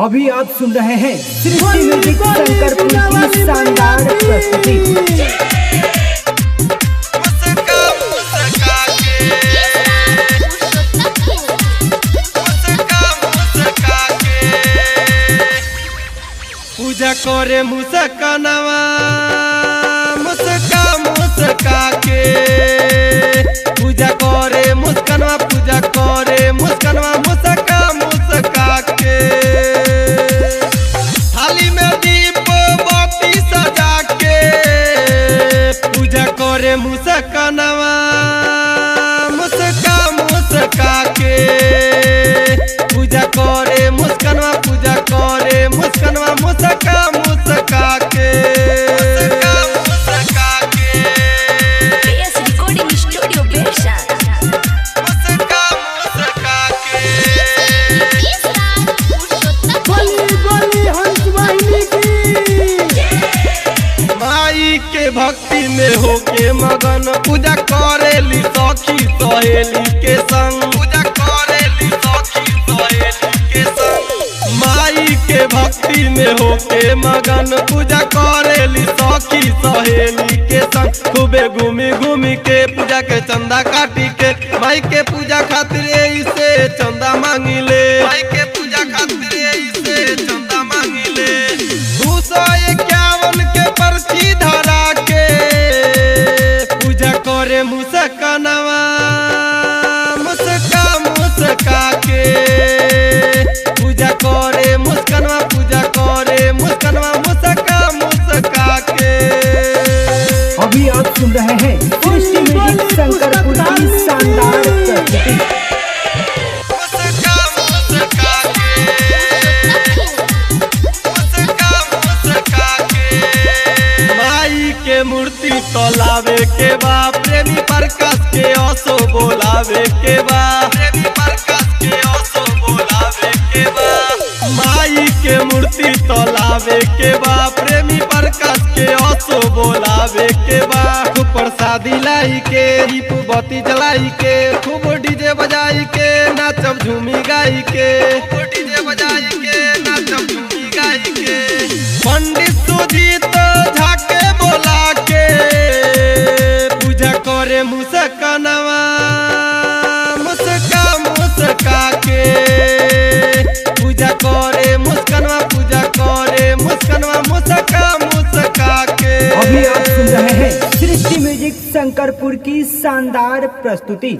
अभी आप सुन रहे हैं सृष्टि म्यूजिक शंकरपुर की शानदार प्रस्तुति। पूजा करे मुस्कानवा मुस्का मुस्का के पूजा करे मुस्कानवा पूजा करे मुस्कानवा मुस्का मुस्का के थाली में दीप बत्ती सजा के पूजा करे मुस्कानवा मुस्का मुस्का के पूजा करे मुस्कानवा पूजा करे मुस्कानवा मुस्का मुस्का के PS Recording Studio Bersha मुस्का मुस्का के बोली बोली हंस वाहिनी की। माई के भक्ति में होके मगन पूजा करेली सखी सहेली के संग पूजा करेली सखी सहेली के संग माई के भक्ति में होके मगन पूजा करेली सखी सहेली के संग खूबे घूमी घूमी के पूजा के चंदा काटी के माई के पूजा खातिर इसे चंदा मांगी ले माई के पूजा खातिर इसे चंदा मांगी ले 251 के पर्ची धरा के पूजा करे मुस्कानवा मुस्का मुस्का के पूजा करे मुस्कानवा पूजा करे मुस्कानवा मुस्का मुस्का के अभी आप सुन रहे हैं सृष्टि म्यूजिक शंकरपुर की शानदार प्रस्तुति। मुस्का मुस्का के मुस्का मुस्का के माई के मूर्ति तोलावे के बा प्रेमी प्रकाश के असो बोलावे के बा प्रेमी प्रकाश के असो बोलावे के बा माई के मूर्ति तोलावे के बा प्रेमी प्रकाश के असो बोलावे के बा खूब प्रसादी लाई के दीप बत्ती जलाई के खूब डीजे बजाई के नाचब झूमी गाई के खूब डीजे बजाई के नाचब झूमी गाई के पंडित सुजीत झाके बोला के पूजा करे मुस्कानवा मुस्का मुस्का के पूजा करे मुस्कानवा पूजा करे मुस्कानवा मुस्का मुस्का के अभी आप सुन रहे हैं सृष्टि म्यूजिक शंकरपुर की शानदार प्रस्तुति।